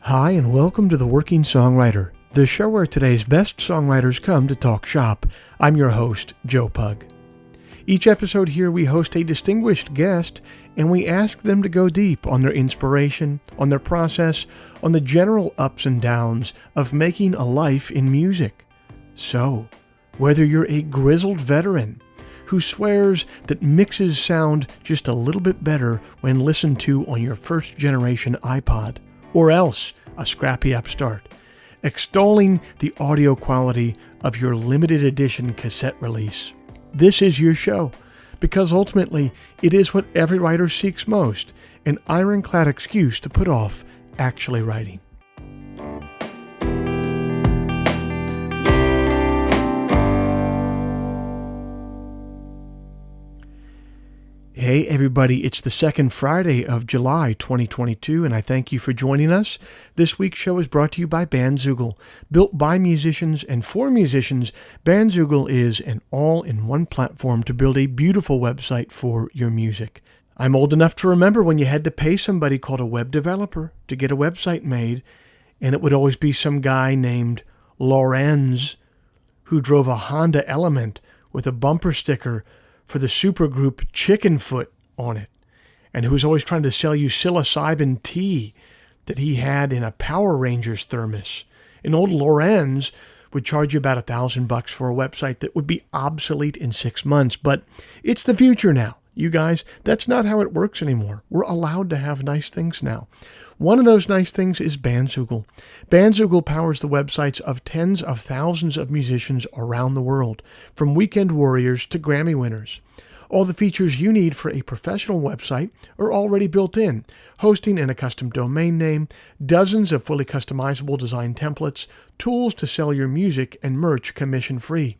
Hi, and welcome to The Working Songwriter, the show where today's best songwriters come to talk shop. I'm your host, Joe Pug. Each episode here we host a distinguished guest, and we ask them to go deep on their inspiration, on their process, on the general ups and downs of making a life in music. So, whether you're a grizzled veteran who swears that mixes sound just a little bit better when listened to on your first generation iPod, or else a scrappy upstart, extolling the audio quality of your limited edition cassette release, this is your show, because ultimately it is what every writer seeks most, an ironclad excuse to put off actually writing. Hey everybody, it's the second Friday of July 2022, and I thank you for joining us. This week's show is brought to you by Bandzoogle. Built by musicians and for musicians, Bandzoogle is an all-in-one platform to build a beautiful website for your music. I'm old enough to remember when you had to pay somebody called a web developer to get a website made, and it would always be some guy named Lorenz who drove a Honda Element with a bumper sticker for the supergroup Chickenfoot on it, and who was always trying to sell you psilocybin tea that he had in a Power Rangers thermos. And old Lorenz would charge you about $1,000 for a website that would be obsolete in 6 months. But it's the future now. You guys, that's not how it works anymore. We're allowed to have nice things now. One of those nice things is Bandzoogle. Bandzoogle powers the websites of tens of thousands of musicians around the world, from weekend warriors to Grammy winners. All the features you need for a professional website are already built in: hosting and a custom domain name, dozens of fully customizable design templates, tools to sell your music and merch commission-free.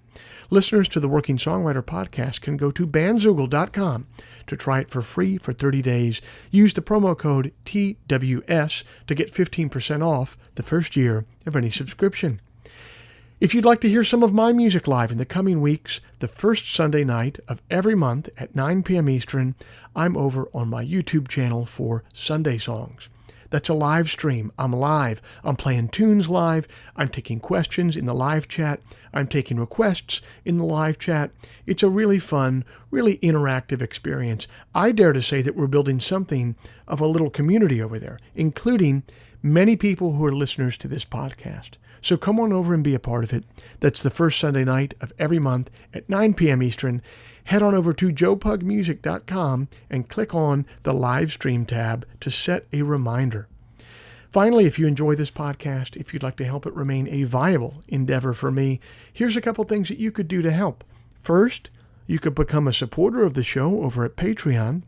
Listeners to the Working Songwriter podcast can go to bandzoogle.com to try it for free for 30 days. Use the promo code TWS to get 15% off the first year of any subscription. If you'd like to hear some of my music live in the coming weeks, the first Sunday night of every month at 9 p.m. Eastern, I'm over on my YouTube channel for Sunday Songs. That's a live stream. I'm live. I'm playing tunes live. I'm taking questions in the live chat. I'm taking requests in the live chat. It's a really fun, really interactive experience. I dare to say that we're building something of a little community over there, including many people who are listeners to this podcast. So come on over and be a part of it. That's the first Sunday night of every month at 9 p.m. Eastern. Head on over to joepugmusic.com and click on the live stream tab to set a reminder. Finally, if you enjoy this podcast, if you'd like to help it remain a viable endeavor for me, here's a couple things that you could do to help. First, you could become a supporter of the show over at Patreon.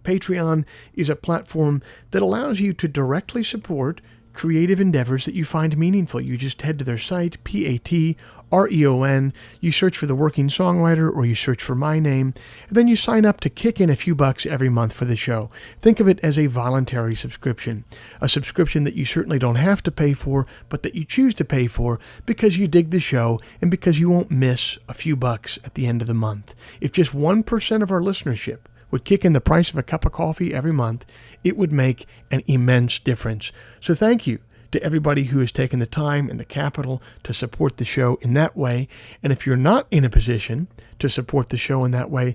Patreon is a platform that allows you to directly support creative endeavors that you find meaningful. You just head to their site, Patreon. You search for The Working Songwriter, or you search for my name, and then you sign up to kick in a few bucks every month for the show. Think of it as a voluntary subscription, a subscription that you certainly don't have to pay for, but that you choose to pay for because you dig the show and because you won't miss a few bucks at the end of the month. If just 1% of our listenership would kick in the price of a cup of coffee every month, it would make an immense difference. So thank you to everybody who has taken the time and the capital to support the show in that way. And if you're not in a position to support the show in that way,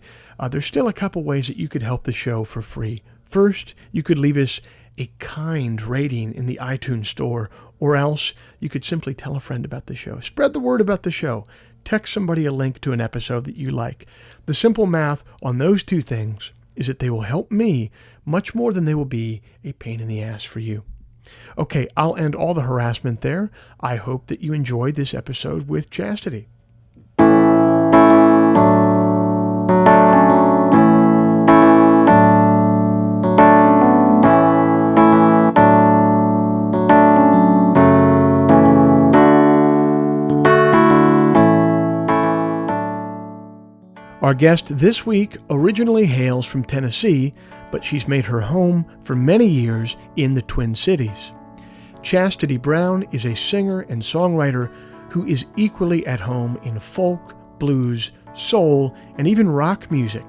there's still a couple ways that you could help the show for free. First, you could leave us a kind rating in the iTunes store, or else you could simply tell a friend about the show. Spread the word about the show. Text somebody a link to an episode that you like. The simple math on those two things is that they will help me much more than they will be a pain in the ass for you. Okay, I'll end all the harassment there. I hope that you enjoyed this episode with Chastity. Our guest this week originally hails from Tennessee, but she's made her home for many years in the Twin Cities. Chastity Brown is a singer and songwriter who is equally at home in folk, blues, soul, and even rock music.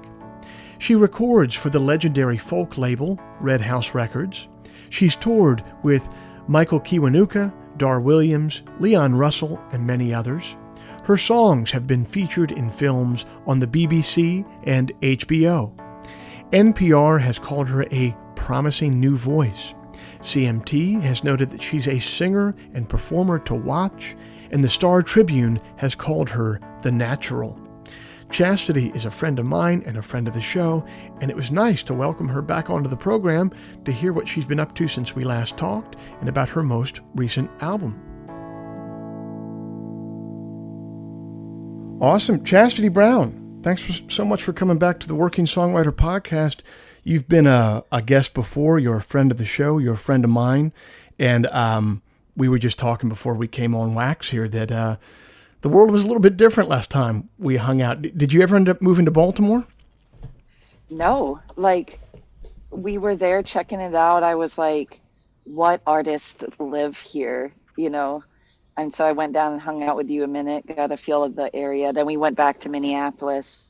She records for the legendary folk label Red House Records. She's toured with Michael Kiwanuka, Dar Williams, Leon Russell, and many others. Her songs have been featured in films on the BBC and HBO. NPR has called her a promising new voice. CMT has noted that she's a singer and performer to watch, and the Star Tribune has called her the natural. Chastity is a friend of mine and a friend of the show, and it was nice to welcome her back onto the program to hear what she's been up to since we last talked and about her most recent album. Awesome. Chastity Brown, thanks so much for coming back to the Working Songwriter Podcast. You've been a guest before. You're a friend of the show. You're a friend of mine. And we were just talking before we came on Wax here that the world was a little bit different last time we hung out. Did you ever end up moving to Baltimore? No, like we were there checking it out. I was like, what artists live here, you know? And so I went down and hung out with you a minute, got a feel of the area. Then we went back to Minneapolis,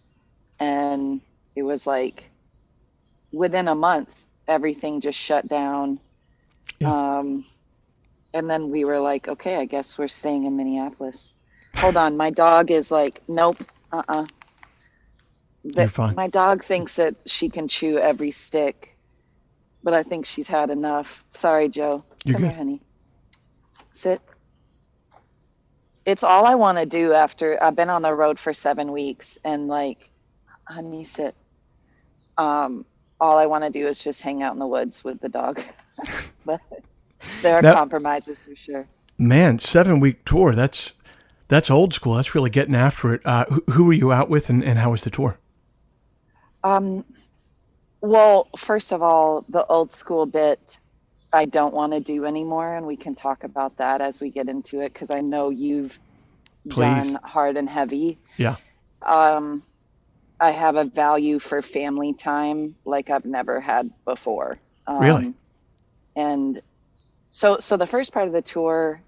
and it was like within a month, everything just shut down. Yeah. And then we were like, okay, I guess we're staying in Minneapolis. Hold on, my dog is like, nope, You're fine. My dog thinks that she can chew every stick, but I think she's had enough. Sorry, Joe. You're Come good. here, honey. Sit. It's all I want to do after I've been on the road for 7 weeks, and like, honey, sit. All I want to do is just hang out in the woods with the dog. But there are compromises for sure. Man, 7-week tour. That's old school. That's really getting after it. Who were you out with, and how was the tour? Well, first of all, the old school bit I don't want to do anymore, and we can talk about that as we get into it, because I know you've done Hard and Heavy. Yeah. I have a value for family time like I've never had before. Really? And so the first part of the tour,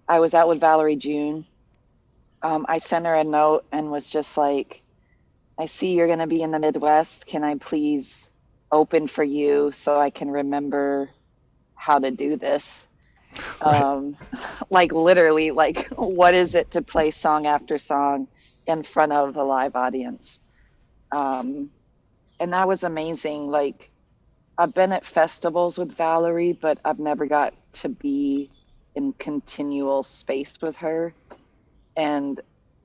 I was out with Valerie June. I sent her a note and was just like, I see you're going to be in the Midwest. Can I please open for you so I can remember how to do this? Right. Like literally, like what is it to play song after song in front of a live audience? And that was amazing. Like I've been at festivals with Valerie, but I've never got to be in continual space with her. And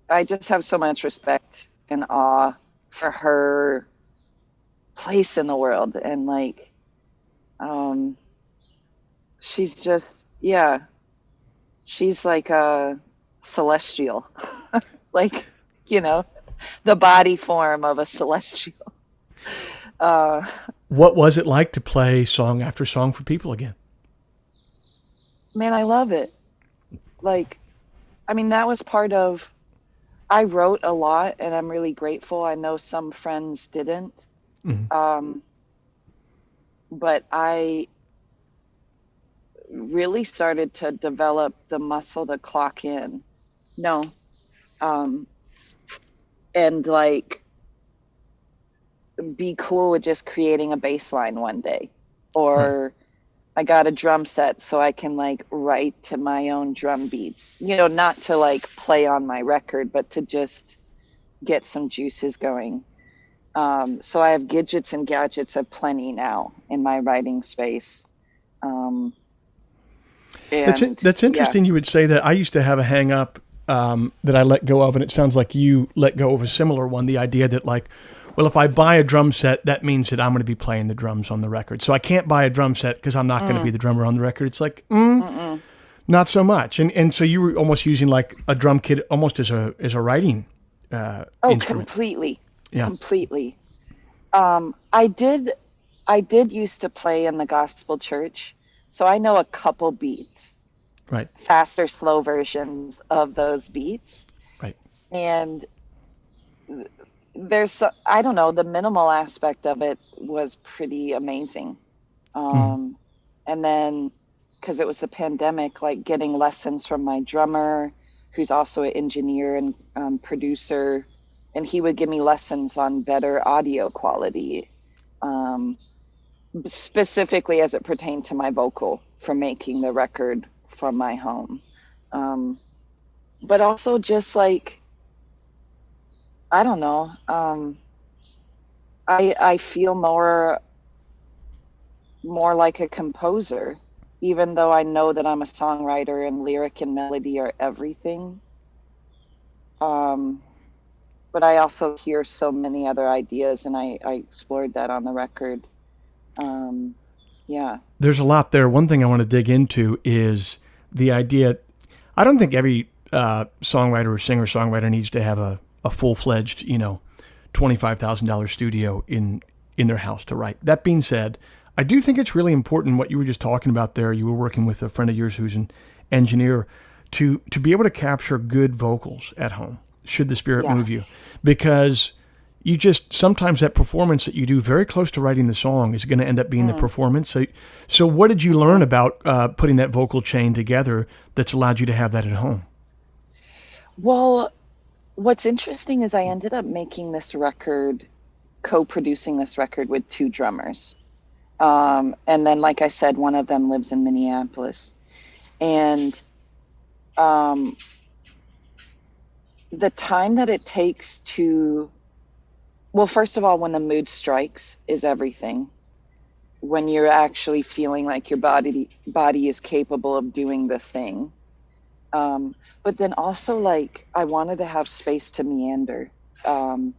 I just have so much respect and awe for her place in the world. And like, she's just, yeah, she's like a celestial, like, you know, the body form of a celestial. What was it like to play song after song for people again? Man, I love it. Like, I mean, that was part of, I wrote a lot and I'm really grateful. I know some friends didn't. Mm-hmm. But I really started to develop the muscle to clock in. No. And like be cool with just creating a bass line one day. Or I got a drum set so I can like write to my own drum beats, you know, not to like play on my record, but to just get some juices going. So I have gadgets and gadgets aplenty now in my writing space. That's interesting. Yeah. You would say that. I used to have a hang up that I let go of, and it sounds like you let go of a similar one. The idea that like, well, if I buy a drum set, that means that I'm going to be playing the drums on the record. So I can't buy a drum set because I'm not going to be the drummer on the record. It's like, not so much. And so you were almost using like a drum kit almost as a writing instrument. Completely. Yeah. Completely. I did used to play in the gospel church, so I know a couple beats. Right. Fast or slow versions of those beats. Right. And there's, I don't know, the minimal aspect of it was pretty amazing. And then, because it was the pandemic, like getting lessons from my drummer, who's also an engineer and producer, and he would give me lessons on better audio quality, specifically as it pertained to my vocal. for making the record from my home. Um, but also just like, I don't know, I feel more like a composer, even though I know that I'm a songwriter and lyric and melody are everything. Um, but I also hear so many other ideas, and I explored that on the record. Um, yeah, There's a lot there. One thing I want to dig into is the idea. I don't think every songwriter or singer songwriter needs to have a full fledged, $25,000 studio in their house to write. That being said, I do think it's really important what you were just talking about there. You were working with a friend of yours who's an engineer to be able to capture good vocals at home, should the spirit yeah. move you, because you just sometimes that performance that you do very close to writing the song is going to end up being the Mm, performance. So what did you learn about putting that vocal chain together that's allowed you to have that at home? well, what's interesting is I ended up making this record, co-producing this record with two drummers. And then, like I said, one of them lives in Minneapolis. And um, the time that it takes to, well, first of all, when the mood strikes is everything. When you're actually feeling like your body is capable of doing the thing. But then also, like, I wanted to have space to meander. Um,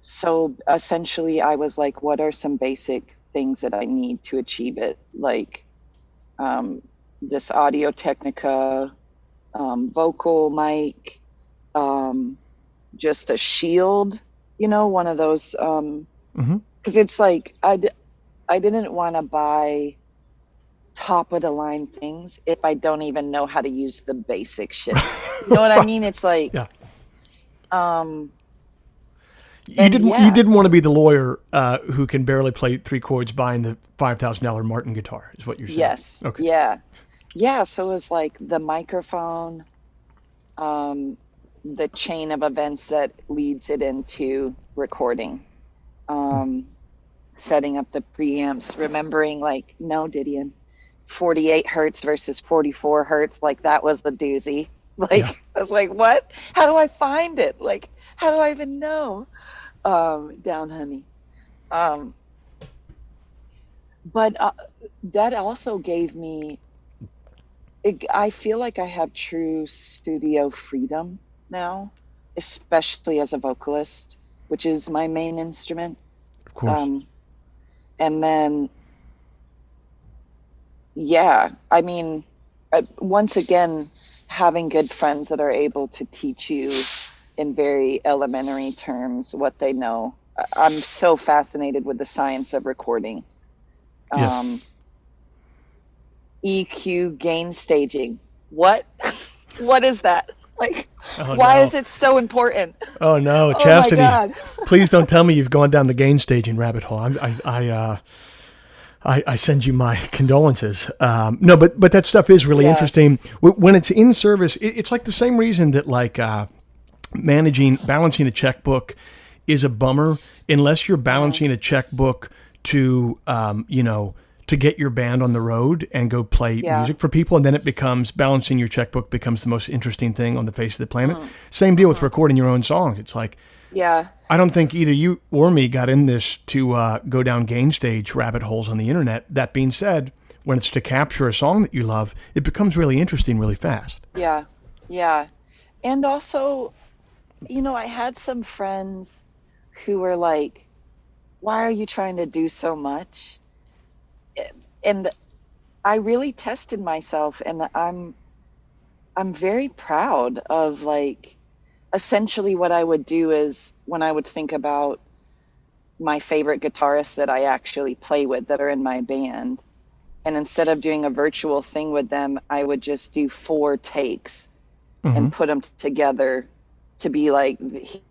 so essentially, I was like, what are some basic things that I need to achieve it? Like, um, this Audio Technica, vocal mic, um, just a shield, one of those. Mm-hmm. Because it's like, I didn't want to buy top of the line things if I don't even know how to use the basic shit. You know what I mean? Right. It's like, Yeah. um, You and didn't. You yeah, didn't want to be the lawyer who can barely play three chords buying the $5,000 Martin guitar. Is what you're saying? yes, Okay. yeah, yeah. So it was like the microphone, um, the chain of events that leads it into recording, um, setting up the preamps, remembering like, no, Didion, 48 hertz versus 44 hertz, like that was the doozy. Yeah. Like, I was like, what? How do I find it? Like, how do I even know? Down, honey. Um, but that also gave me, I feel like I have true studio freedom now, especially as a vocalist, which is my main instrument. Of course. Um, and then, yeah, I mean, once again, having good friends that are able to teach you in very elementary terms what they know. I'm so fascinated with the science of recording. Yes. Um, EQ, gain staging. What? What is that? Like, Oh why is no. it so important? Oh no. Oh my Chastity. God. Please don't tell me you've gone down the gain staging rabbit hole. I send you my condolences. No, but that stuff is really Yeah. interesting. When it's in service, it's like the same reason that like balancing a checkbook is a bummer unless you're Mm, balancing a checkbook to, to get your band on the road and go play yeah. music for people. And then it becomes balancing your checkbook becomes the most interesting thing on the face of the planet. Mm, Same deal with hmm. recording your own songs. It's like, Yeah. I don't think either you or me got in this to go down gain stage rabbit holes on the internet. That being said, when it's to capture a song that you love, it becomes really interesting really fast. Yeah. Yeah. And also, I had some friends who were like, why are you trying to do so much? And I really tested myself, and I'm very proud of, like, essentially what I would do is when I would think about my favorite guitarists that I actually play with that are in my band, and instead of doing a virtual thing with them, I would just do 4 takes Mm-hmm. and put them together to be like,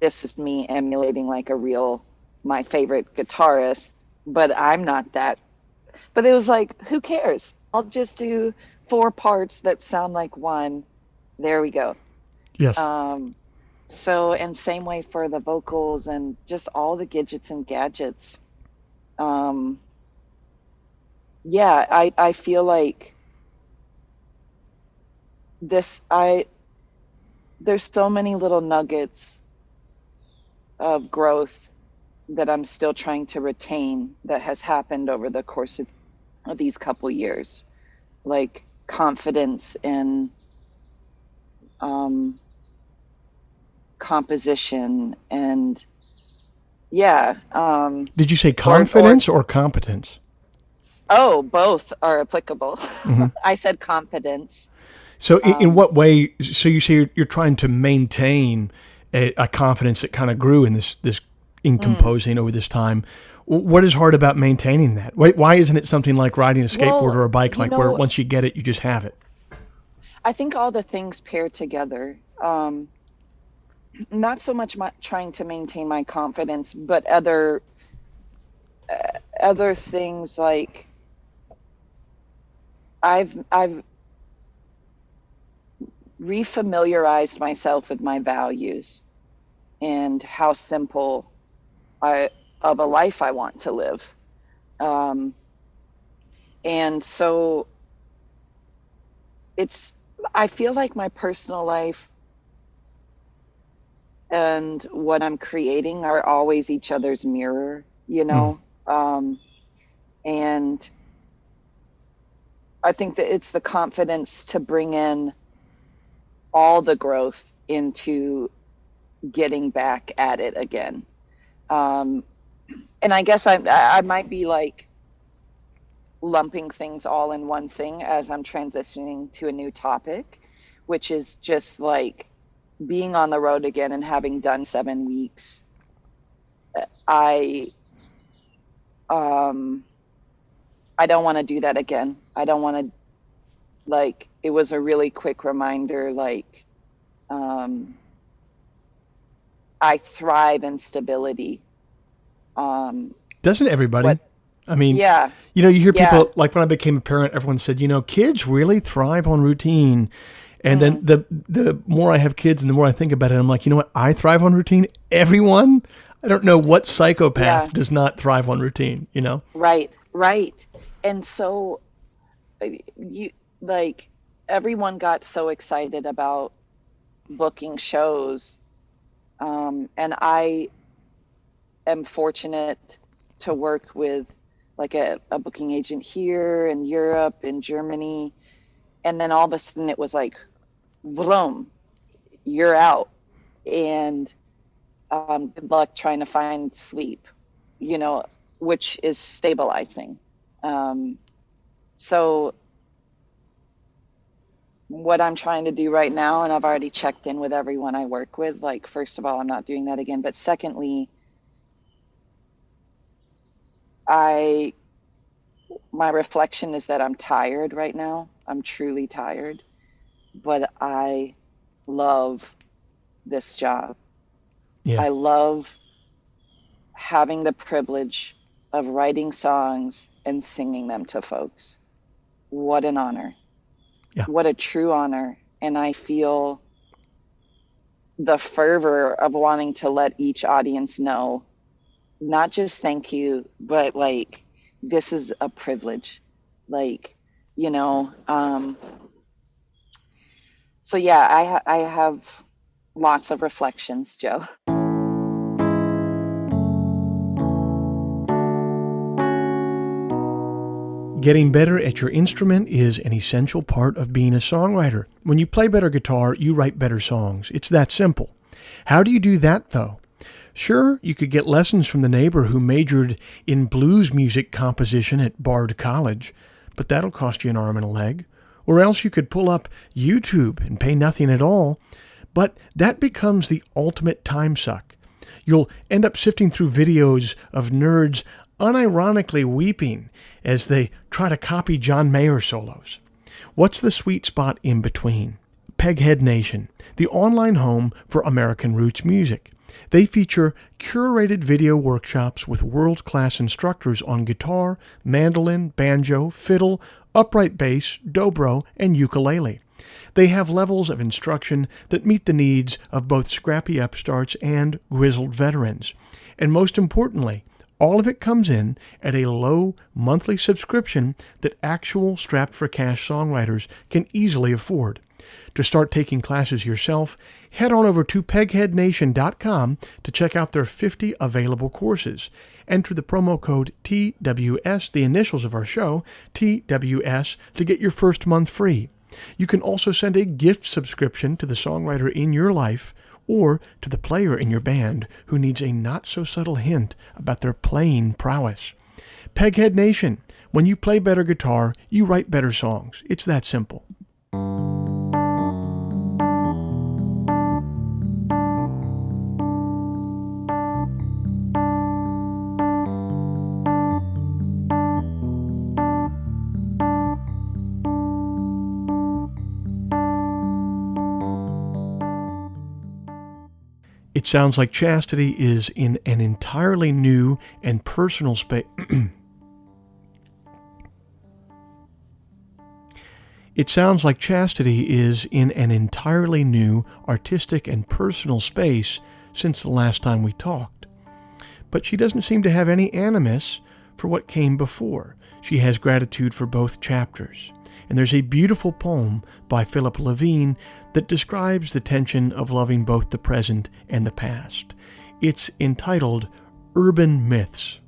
this is me emulating like a real, my favorite guitarist, but I'm not that. But it was like, who cares? I'll just do 4 parts that sound like one. There we go. Yes. Um, so, and same way for the vocals and just all the gadgets and gadgets. Um, yeah, I feel like this I there's so many little nuggets of growth that I'm still trying to retain that has happened over the course of these couple years, like confidence in composition and yeah. Did you say Or confidence or competence? oh, both are applicable. Mm-hmm. I said confidence. So, in Um, what way? So, you say you're trying to maintain a confidence that kind of grew in this in mm, composing over this time. What is hard about maintaining that? Why isn't it something like riding a skateboard well, or a bike, you like where know, once you get it, you just have it? I think all the things pair together. Not so much trying to maintain my confidence, but other things like I've refamiliarized myself with my values and how simple I of a life I want to live. Um, and so it's I feel like my personal life and what I'm creating are always each other's mirror, you Mm. know? And I think that it's the confidence to bring in all the growth into getting back at it again. Um, and I guess I might be like lumping things all in one thing as I'm transitioning to a new topic, which is just like being on the road again and having done 7 weeks. I um I don't want to do that again. I don't want to like it was a really quick reminder like um I thrive in stability. Um Doesn't everybody? what I mean, yeah. you hear Yeah. people like when I became a parent, everyone said, kids really thrive on routine. And then Mm, the more I have kids and the more I think about it, I'm like, you know what? I thrive on routine. Everyone, I don't know what yeah. psychopath does not thrive on routine. Right. Right. And so you like everyone got so excited about booking shows and I am fortunate to work with like a booking agent here in Europe, in Germany, and then all of a sudden it was like, boom, you're out, and good luck trying to find sleep, you know, which is stabilizing. Um, so what I'm trying to do right now, and I've already checked in with everyone I work with, like first of all, I'm not doing that again, but secondly, I my reflection is that I'm tired right now. I'm truly tired, but I love this job. Yeah. I love having the privilege of writing songs and singing them to folks. What an honor. Yeah. What a true honor. And I feel the fervor of wanting to let each audience know, not just thank you, but like, this is a privilege. Like, you know, so yeah, I have lots of reflections, Joe. Getting better at your instrument is an essential part of being a songwriter. When you play better guitar, you write better songs. It's that simple. How do you do that, though? Sure, you could get lessons from the neighbor who majored in blues music composition at Bard College, but that'll cost you an arm and a leg. Or else you could pull up YouTube and pay nothing at all, but that becomes the ultimate time suck. You'll end up sifting through videos of nerds unironically weeping as they try to copy John Mayer solos. What's the sweet spot in between? Peghead Nation, the online home for American roots music. They feature curated video workshops with world-class instructors on guitar, mandolin, banjo, fiddle, upright bass, dobro, and ukulele. They have levels of instruction that meet the needs of both scrappy upstarts and grizzled veterans. And most importantly, All of it comes in at a low monthly subscription that actual strapped-for-cash songwriters can easily afford. To start taking classes yourself, head on over to pegheadnation.com to check out their 50 available courses. Enter the promo code TWS, the initials of our show, TWS, to get your first month free. You can also send a gift subscription to the songwriter in your life or to the player in your band who needs a not-so-subtle hint about their playing prowess. Peghead Nation, when you play better guitar, you write better songs. It's that simple. It sounds like Chastity is in an entirely new and personal space. It sounds like Chastity is in an entirely new artistic and personal space since the last time we talked. But she doesn't seem to have any animus for what came before. She has gratitude for both chapters. And there's a beautiful poem by Philip Levine that describes the tension of loving both the present and the past. It's entitled Urban Myths.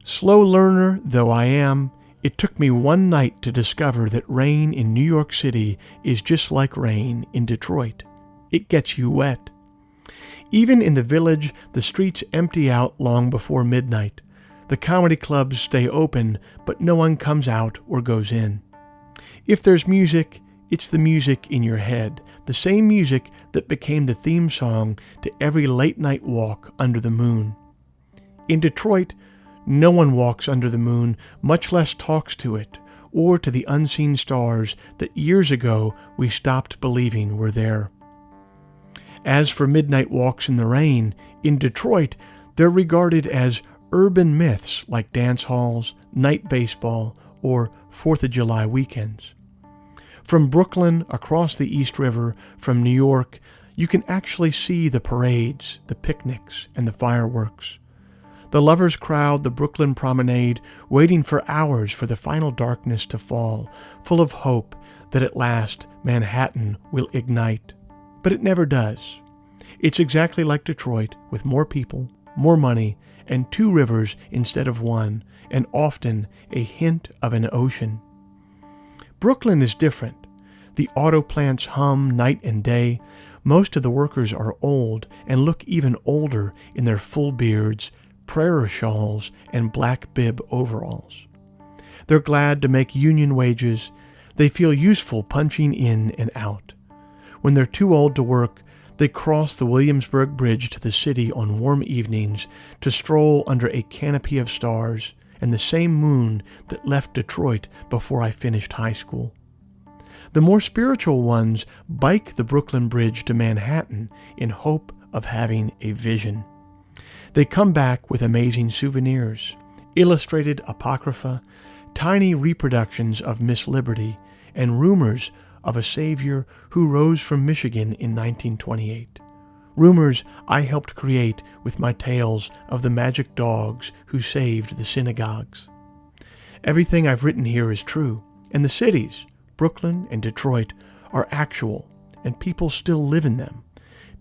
Slow learner though I am, it took me one night to discover that rain in New York City is just like rain in Detroit. It gets you wet. Even in the village, the streets empty out long before midnight. The comedy clubs stay open, but no one comes out or goes in. If there's music, it's the music in your head, the same music that became the theme song to every late-night walk under the moon. In Detroit, no one walks under the moon, much less talks to it, or to the unseen stars that years ago we stopped believing were there. As for midnight walks in the rain, in Detroit, they're regarded as urban myths like dance halls, night baseball, or 4th of July weekends. From Brooklyn across the East River, from New York, you can actually see the parades, the picnics, and the fireworks. The lovers crowd the Brooklyn promenade, waiting for hours for the final darkness to fall, full of hope that at last Manhattan will ignite. But it never does. It's exactly like Detroit, with more people, more money, and 2 rivers instead of 1, and often a hint of an ocean. Brooklyn is different. The auto plants hum night and day. Most of the workers are old and look even older in their full beards, prayer shawls, and black bib overalls. They're glad to make union wages. They feel useful punching in and out. When they're too old to work, they cross the Williamsburg Bridge to the city on warm evenings to stroll under a canopy of stars and the same moon that left Detroit before I finished high school. The more spiritual ones bike the Brooklyn Bridge to Manhattan in hope of having a vision. They come back with amazing souvenirs, illustrated apocrypha, tiny reproductions of Miss Liberty, and rumors of a savior who rose from Michigan in 1928. Rumors I helped create with my tales of the magic dogs who saved the synagogues. Everything I've written here is true, and the cities, Brooklyn and Detroit, are actual, and people still live in them.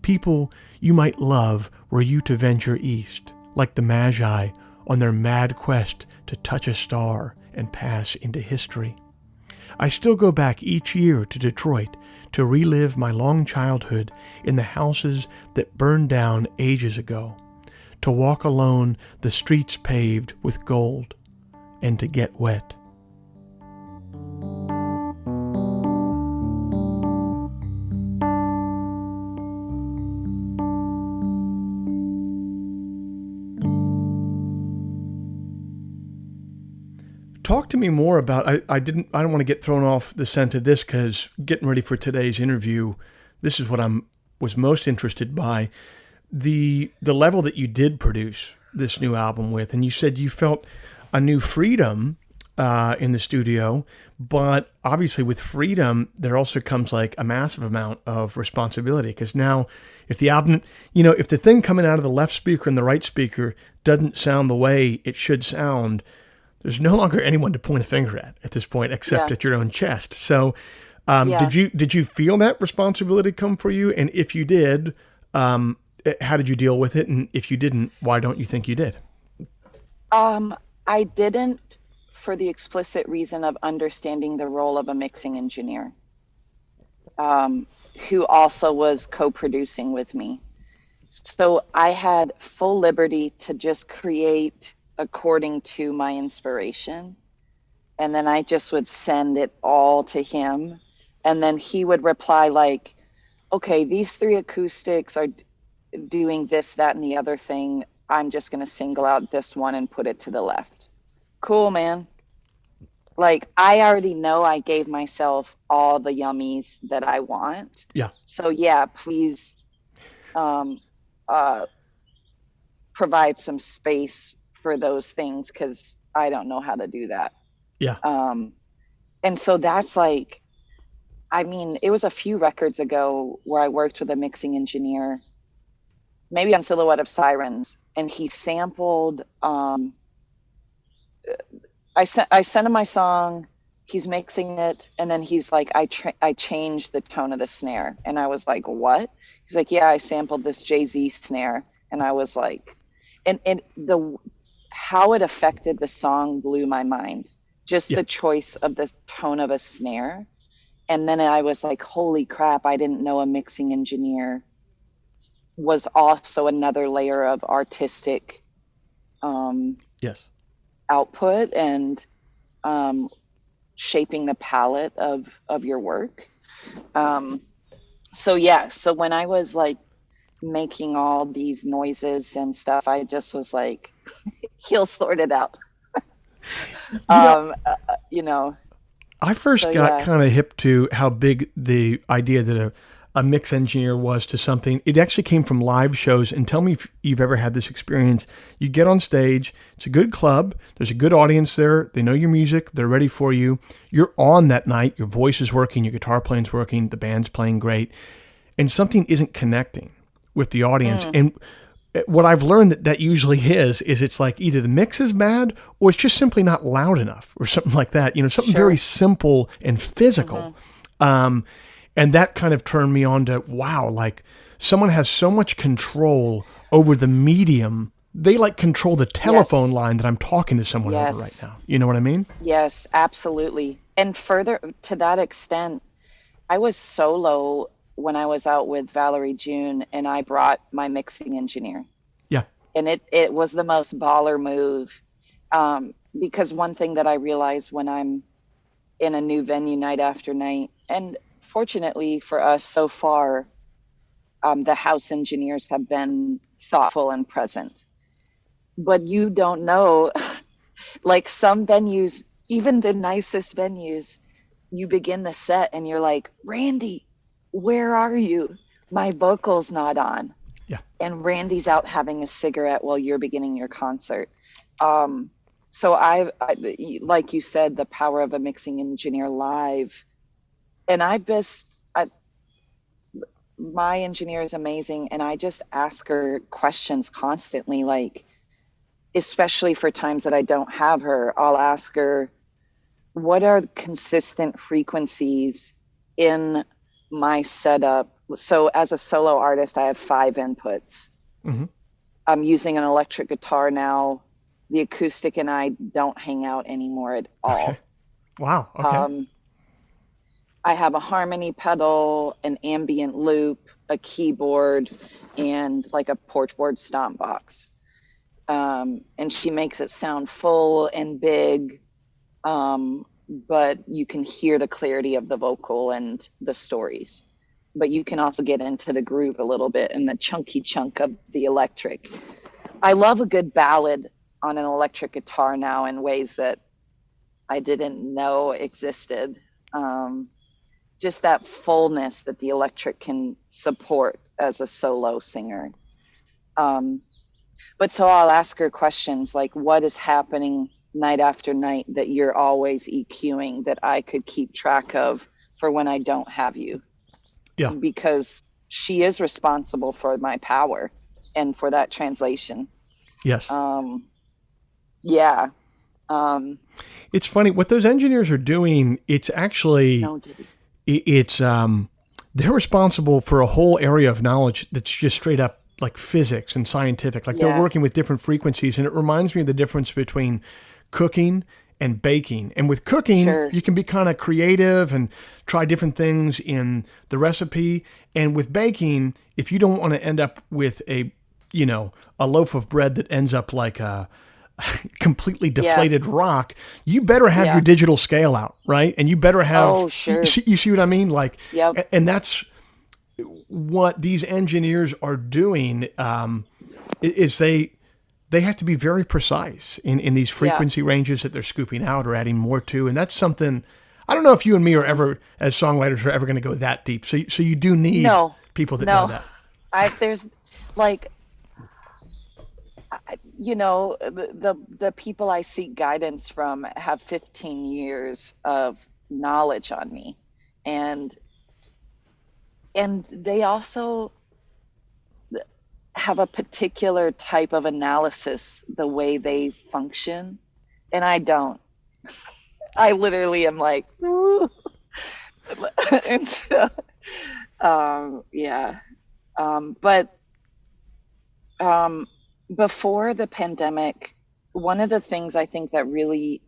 People you might love were you to venture east, like the Magi on their mad quest to touch a star and pass into history. I still go back each year to Detroit to relive my long childhood in the houses that burned down ages ago, to walk alone the streets paved with gold, and to get wet. Talk to me more about, I don't want to get thrown off the scent of this because getting ready for today's interview, this is what was most interested by, the level that you did produce this new album with. And you said you felt a new freedom in the studio. But obviously, with freedom, there also comes like a massive amount of responsibility. Because now, if the album, if the thing coming out of the left speaker and the right speaker doesn't sound the way it should sound, there's no longer anyone to point a finger at this point, except Yeah. at your own chest. So, Yeah. did you feel that responsibility come for you? And if you did, how did you deal with it? And if you didn't, why don't you think you did? I didn't, for the explicit reason of understanding the role of a mixing engineer, um, who also was co-producing with me. So I had full liberty to just create according to my inspiration. And then I just would send it all to him. And then he would reply like, okay, these three acoustics are doing this, that, and the other thing. I'm just going to single out this one and put it to the left. Cool, man. Like, I already know I gave myself all the yummies that I want. Yeah. So yeah, please um, uh, provide some space for those things, because I don't know how to do that. Yeah. And so that's like, I mean, it was a few records ago where I worked with a mixing engineer, maybe on Silhouette of Sirens, and he sampled. I sent him my song. He's mixing it, and then he's like, I changed the tone of the snare, and I was like, what? He's like, yeah, I sampled this Jay-Z snare, and I was like, and the how it affected the song blew my mind. Just Yeah. the choice of the tone of a snare. And then I was like, holy crap, I didn't know a mixing engineer was also another layer of artistic Yes. output and shaping the palette of your work. So yeah, so when I was like making all these noises and stuff, I just was like, he'll sort it out. You know, You know, I first so got yeah. kind of hip to how big the idea that a mix engineer was to something. It actually came from live shows. And tell me if you've ever had this experience. You get on stage, it's a good club, there's a good audience there, they know your music, they're ready for you. You're on that night, your voice is working, your guitar playing's working, the band's playing great, and something isn't connecting with the audience. And what I've learned that usually is it's like either the mix is bad or it's just simply not loud enough or something like that. Something Sure. very simple and physical. And that kind of turned me on to, wow, like someone has so much control over the medium. They like control the telephone Yes. line that I'm talking to someone over right Yes. now. You know what I mean? Yes, absolutely. And further to that extent, I was solo when I was out with Valerie June, and I brought my mixing engineer. Yeah. And it was the most baller move. Because one thing that I realized when I'm in a new venue night after night, and fortunately for us so far, the house engineers have been thoughtful and present. But you don't know, like some venues, even the nicest venues, you begin the set and you're like, Randy, where are you? My vocal's not on. Yeah. And Randy's out having a cigarette while you're beginning your concert. So like you said, the power of a mixing engineer live. And my engineer is amazing. And I just ask her questions constantly, like, especially for times that I don't have her, I'll ask her, what are consistent frequencies in my setup? So as a solo artist, I have 5 inputs. Mm-hmm. I'm using an electric guitar now. The acoustic and I don't hang out anymore at all. Okay. Wow. Okay. I have a harmony pedal, an ambient loop, a keyboard, and like a porch board stomp box. And she makes it sound full and big, but you can hear the clarity of the vocal and the stories. But you can also get into the groove a little bit and the chunky chunk of the electric. I love a good ballad on an electric guitar now in ways that I didn't know existed. Just that fullness that the electric can support as a solo singer. But so I'll ask her questions like, what is happening night after night that you're always EQing that I could keep track of for when I don't have you, Yeah. because she is responsible for my power and for that translation. Yes. Um, yeah. Um, It's funny what those engineers are doing. It's actually no, Diddy. it's they're responsible for a whole area of knowledge that's just straight up like physics and scientific. Like they're Yeah, working with different frequencies, and it reminds me of the difference between cooking and baking. And with cooking, sure. you can be kind of creative and try different things in the recipe. And with baking, if you don't want to end up with a loaf of bread that ends up like a completely Yeah, deflated rock, you better have your yeah. digital scale out, right? And you better have, Oh, sure. you see what I mean? Like, Yep. and that's what these engineers are doing, is they have to be very precise in these Yeah. frequency ranges that they're scooping out or adding more to. And that's something, I don't know if you and me are ever, as songwriters, are ever going to go that deep. So you do need No, people that know no. that. There's like, the people I seek guidance from have 15 years of knowledge on me, and they also have a particular type of analysis the way they function, and I don't. I literally am like, and so, yeah. But um, before the pandemic, one of the things I think that really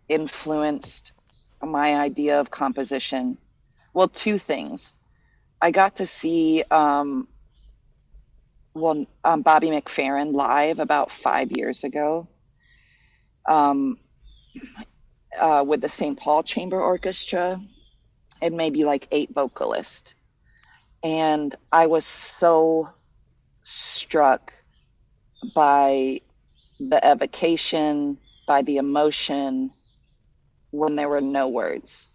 influenced my idea of composition, well, two things. I got to see Bobby McFerrin live about 5 years ago, um, with the St. Paul Chamber Orchestra, and maybe like 8 vocalists. And I was so struck by the evocation, by the emotion, when there were no words.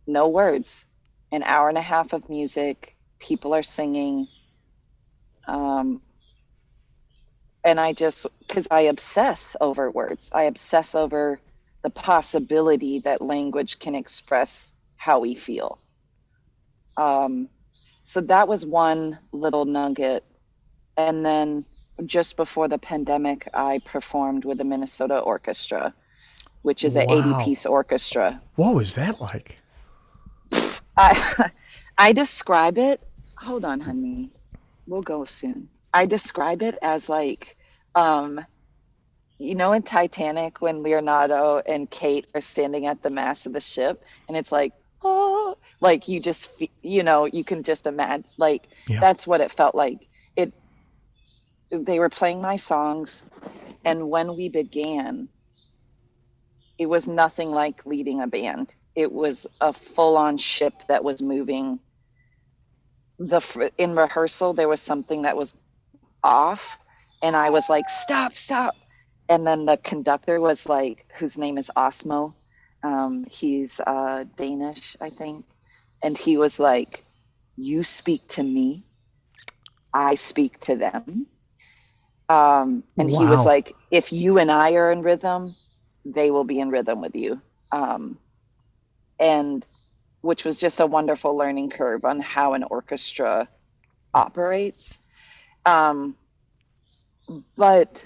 No words. An hour and a half of music, people are singing. Um, and because I obsess over words, I obsess over the possibility that language can express how we feel. Um, so that was one little nugget. And then just before the pandemic, I performed with the Minnesota Orchestra, which is an 80 Wow. piece orchestra. What was that like? I, I describe it, hold on, honey, we'll go soon. I describe it as like, um, in Titanic when Leonardo and Kate are standing at the mast of the ship, and it's like, oh, like you just, you can just imagine, like Yeah. that's what it felt like. It, they were playing my songs, and when we began, it was nothing like leading a band. It was a full-on ship that was moving. In rehearsal, there was something that was off, and I was like, stop, stop. And then the conductor was like, whose name is Osmo. He's Danish, I think. And he was like, you speak to me, I speak to them. And he was Wow. like, if you and I are in rhythm, they will be in rhythm with you. And which was just a wonderful learning curve on how an orchestra operates. But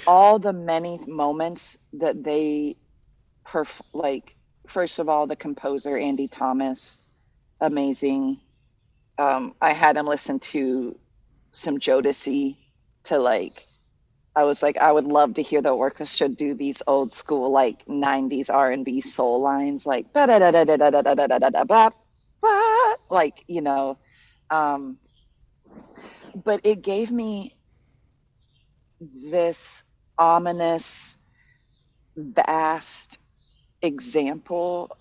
all the many moments that like, first of all, the composer Andy Thomas, amazing. I had him listen to some Jodeci to like, I was like, I would love to hear the orchestra do these old school like 90s R&B soul lines, like like, but it gave me this ominous, vast example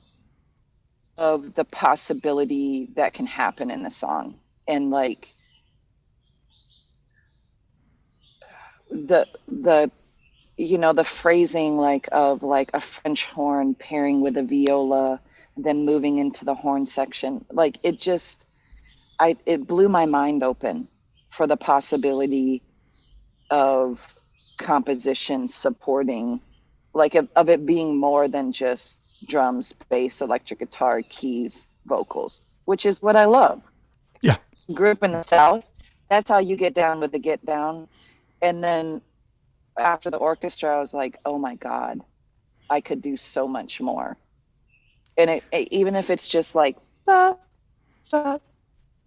of the possibility that can happen in a song. And like the the phrasing like of like a French horn pairing with a viola, then moving into the horn section, like it blew my mind open for the possibility of composition supporting, like of it being more than just drums, bass, electric guitar, keys, vocals, which is what I love. Yeah. Grew up in the South. That's how you get down with the get down. And then after the orchestra, I was like, oh my God, I could do so much more. And even if it's just like, ba, ba,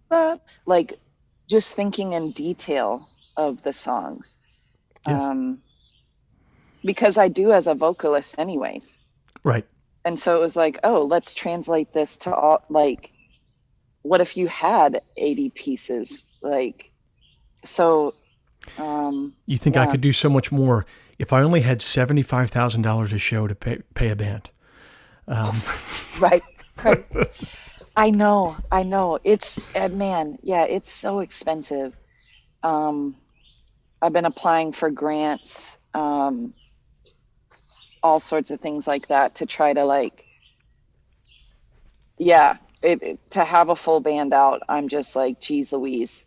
ba, like just thinking in detail of the songs. Yes. Because I do as a vocalist anyways. Right. And so it was like, oh, let's translate this to all, like, what if you had 80 pieces? Like, so, You think I yeah. could do so much more if I only had $75,000 a show to pay a band? Right, right. I know. It's, man, yeah, it's so expensive. I've been applying for grants, all sorts of things like that to try to like, yeah, to have a full band out. I'm just like, geez Louise,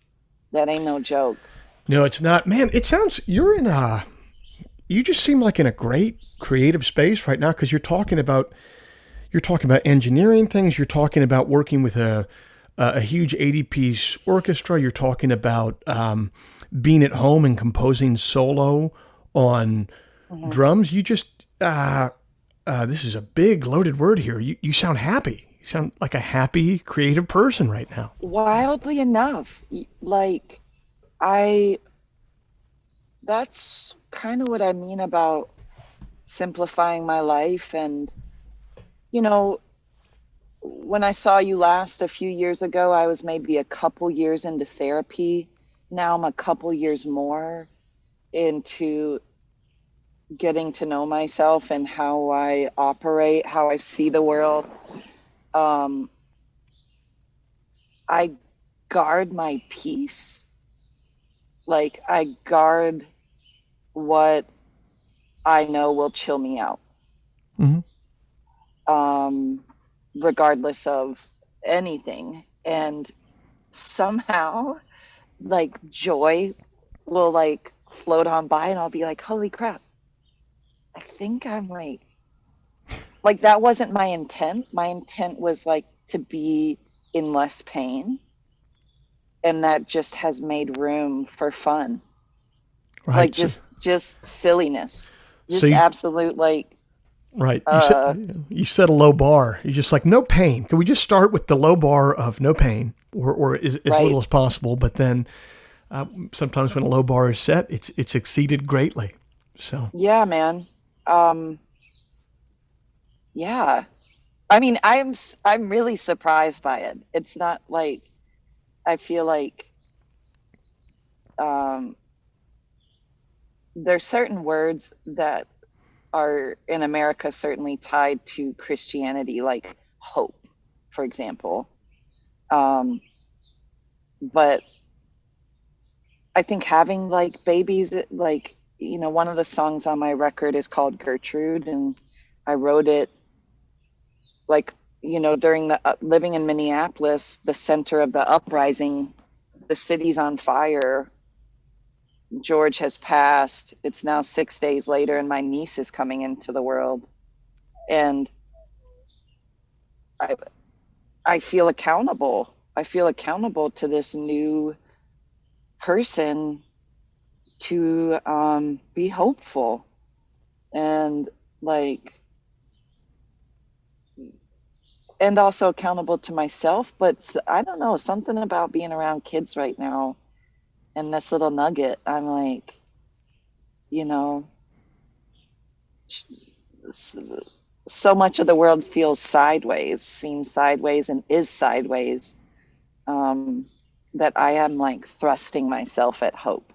that ain't no joke. No, it's not. Man, it sounds, you just seem like in a great creative space right now because you're talking about engineering things. You're talking about working with a huge 80-piece orchestra. You're talking about being at home and composing solo on drums. You just this is a big loaded word here. You sound happy. You sound like a happy, creative person right now. Wildly enough, like I, that's kind of what I mean about simplifying my life. And, you know, when I saw you last a few years ago, I was maybe a couple years into therapy. Now I'm a couple years more into getting to know myself and how I operate, how I see the world. I guard my peace. Like I guard what I know will chill me out. Mm-hmm. Regardless of anything. And somehow like joy will like float on by and I'll be like, holy crap. I think I'm like that wasn't my intent. My intent was like to be in less pain. And that just has made room for fun. Right. Like just silliness. So Just absolute like right. You set a low bar. You're just like, no pain. Can we just start with the low bar of no pain or as right. little as possible? But then sometimes when a low bar is set, it's exceeded greatly. So yeah, man. Yeah. I mean, I'm really surprised by it. It's not like I feel like there's certain words that are in America certainly tied to Christianity, like hope, for example. But I think having like babies, like, you know, one of the songs on my record is called Gertrude, and I wrote it like, you know, during the living in Minneapolis, the center of the uprising, the city's on fire. George has passed. It's now 6 days later, and my niece is coming into the world. And I feel accountable. I feel accountable to this new person to be hopeful and like, and also accountable to myself. But I don't know, something about being around kids right now and this little nugget, I'm like, you know, so much of the world feels sideways, seems sideways, and is sideways, that I am like thrusting myself at hope.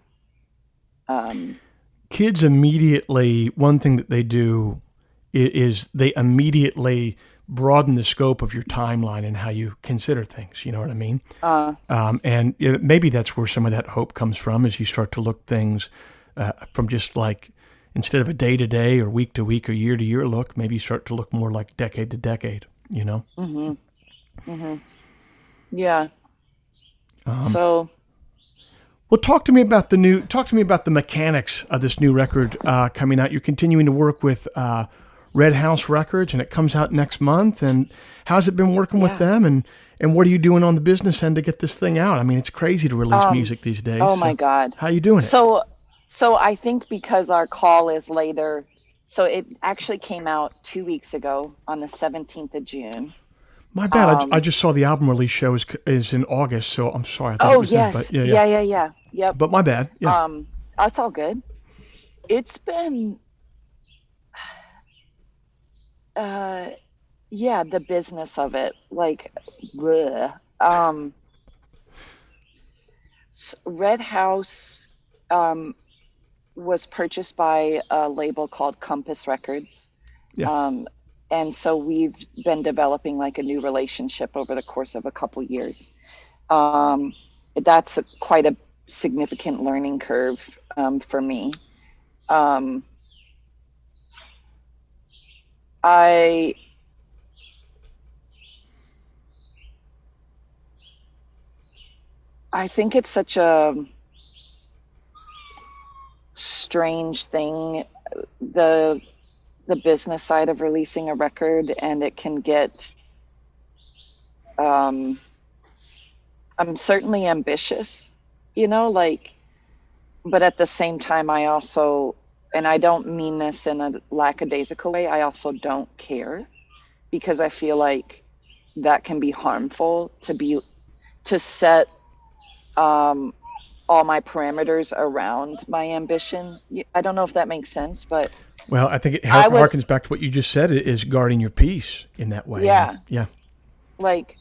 Kids immediately, one thing that they do is they immediately broaden the scope of your timeline and how you consider things. You know what I mean? And maybe that's where some of that hope comes from, as you start to look things from just like, instead of a day to day or week to week or year to year look, maybe you start to look more like decade to decade, you know? Mm-hmm. Mm-hmm. Yeah. So. Well, talk to me about the mechanics of this new record coming out. You're continuing to work with Red House Records, and it comes out next month. And how's it been working with Yeah. them? And what are you doing on the business end to get this thing out? I mean, it's crazy to release Um, music these days. oh my So, God. how you doing it? So, so I think because our call is later, so it actually came out 2 weeks ago on the 17th of June. My bad. I Um, just saw the album release show is in August, so I'm sorry. I thought it oh was then, but yes. yeah, yeah. Yeah, yeah, yeah. Yep. But my bad. Yeah. That's all good. It's been, uh, yeah, the business of it, like, bleh. Red House, um, was purchased by a label called Compass Records. Yeah. Um, and so we've been developing like a new relationship over the course of a couple years. Um, that's quite a significant learning curve for me. Um, I I think it's such a strange thing, the the business side of releasing a record, and it can get. Um, I'm certainly ambitious, like, but at the same time, I also, and I don't mean this in a lackadaisical way, I also don't care because I feel like that can be harmful to set um, all my parameters around my ambition. I don't know if that makes sense, but Well, I think it I would, harkens back to what you just said. It is guarding your peace in that way, and yeah, yeah. like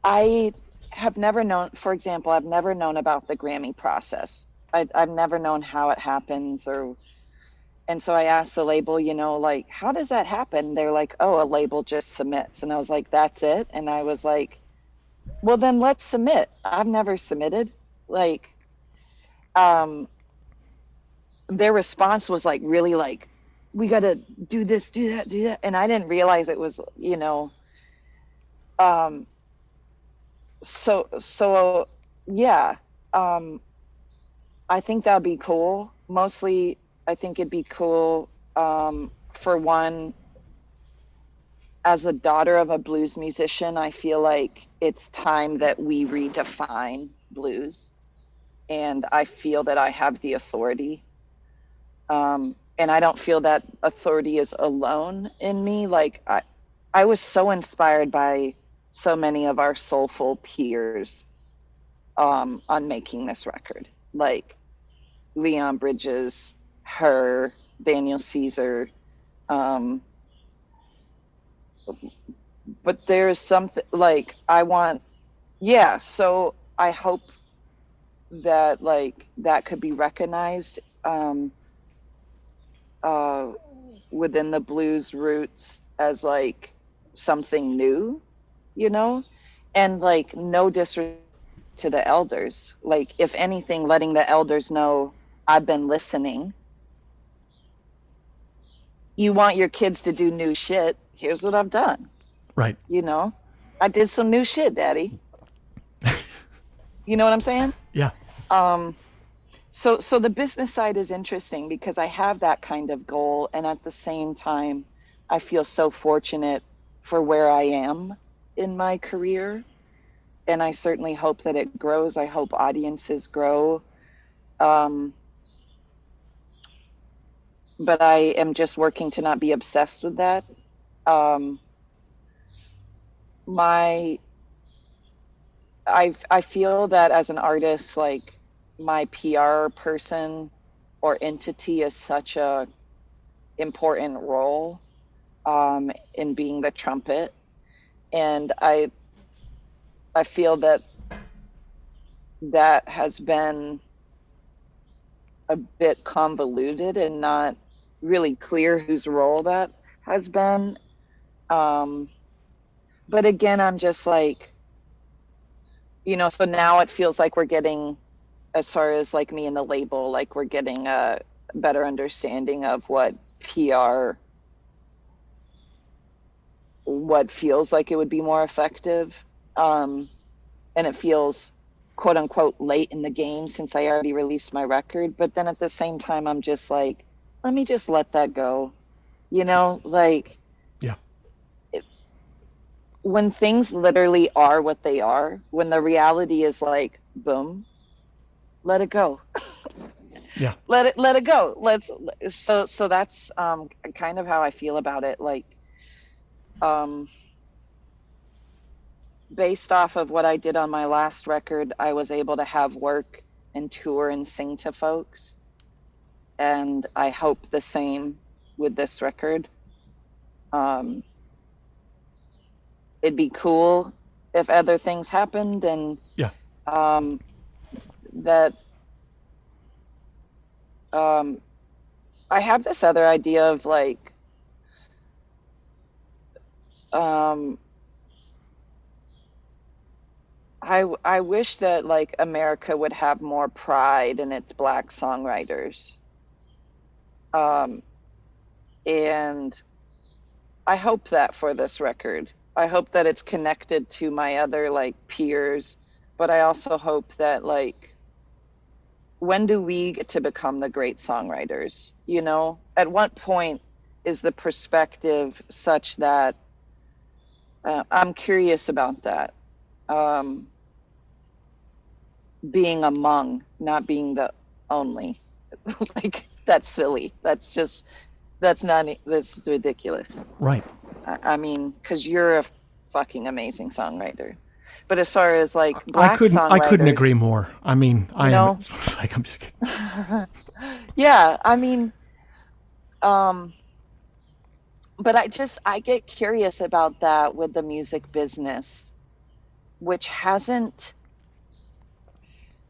I have never known, for example, I've never known about the Grammy process. I've never known how it happens and so I asked the label, like, how does that happen? They're like, oh, a label just submits. And I was like, that's it. And I was like, well, then let's submit. I've never submitted. Like, um, their response was like, really like, we got to do this, do that, do that. And I didn't realize it was, um, so yeah. Um, I think that'd be cool. Mostly, I think it'd be cool, for one, as a daughter of a blues musician, I feel like it's time that we redefine blues. And I feel that I have the authority. And I don't feel that authority is alone in me. Like, I was so inspired by so many of our soulful peers on making this record. Like Leon Bridges, her, Daniel Caesar. Um, but there's something like I want, yeah. So I hope that like that could be recognized uh, within the blues roots as like something new, you know, and like no disrespect to the elders. Like if anything, letting the elders know I've been listening. You want your kids to do new shit. Here's what I've done. Right. You know, I did some new shit, daddy. You know what I'm saying? Yeah. Um, so the business side is interesting because I have that kind of goal. And at the same time, I feel so fortunate for where I am in my career. And I certainly hope that it grows. I hope audiences grow. Um, but I am just working to not be obsessed with that. Um, my I feel that as an artist, like my PR person or entity is such a important role in being the trumpet, and I feel that that has been a bit convoluted and not really clear whose role that has been. Um, but again, I'm just like, so now it feels like we're getting, as far as like me and the label, like we're getting a better understanding of what feels like it would be more effective. And it feels quote unquote late in the game since I already released my record. But then at the same time, I'm just like, let me just let that go. You know, like, Yeah. When things literally are what they are, when the reality is like, boom, let it go. Yeah. Let it go. So that's kind of how I feel about it. Like, um, based off of what I did on my last record, I was able to have work and tour and sing to folks. And I hope the same with this record. It'd be cool if other things happened, and Yeah. that I have this other idea of like, I wish that like America would have more pride in its Black songwriters. And I hope that for this record. I hope that it's connected to my other like peers, but I also hope that like, when do we get to become the great songwriters? You know, at what point is the perspective such that I'm curious about that. Being among, not being the only. Like, that's silly. That's ridiculous. Right. I mean, because you're a fucking amazing songwriter. But as far as like I Black couldn't songwriters, agree more. I mean, I am like, I'm just kidding. yeah, I mean, but I get curious about that with the music business, which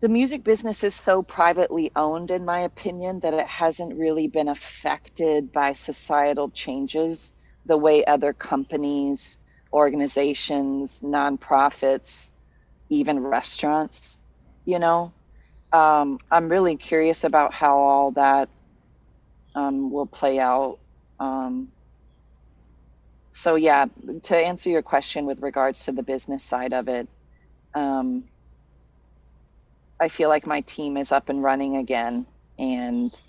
the music business is so privately owned, in my opinion, that it hasn't really been affected by societal changes the way other companies, organizations, nonprofits, even restaurants, you know. I'm really curious about how all that will play out. So yeah, to answer your question with regards to the business side of it, I feel like my team is up and running again, and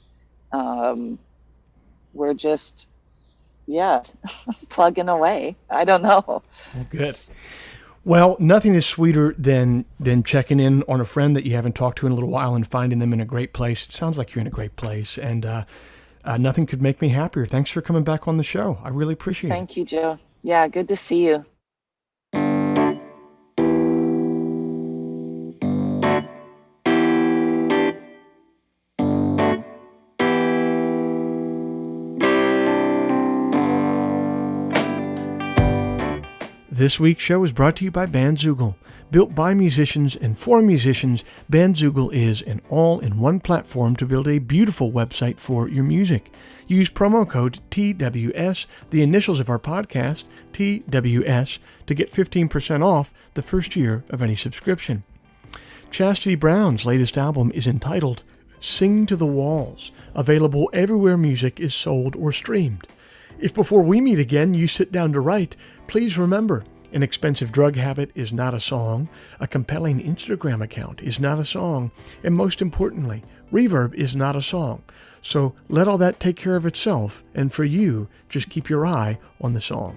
we're just, yeah, plugging away. I don't know. Well, good. Well, nothing is sweeter than checking in on a friend that you haven't talked to in a little while and finding them in a great place. It sounds like you're in a great place, and nothing could make me happier. Thanks for coming back on the show. I really appreciate it. Thank you, Joe. Yeah, good to see you. This week's show is brought to you by Bandzoogle. Built by musicians and for musicians, Bandzoogle is an all-in-one platform to build a beautiful website for your music. Use promo code TWS, the initials of our podcast, TWS, to get 15% off the first year of any subscription. Chastity Brown's latest album is entitled Sing to the Walls, available everywhere music is sold or streamed. If before we meet again you sit down to write, please remember, an expensive drug habit is not a song, a compelling Instagram account is not a song, and most importantly, reverb is not a song. So let all that take care of itself, and for you, just keep your eye on the song.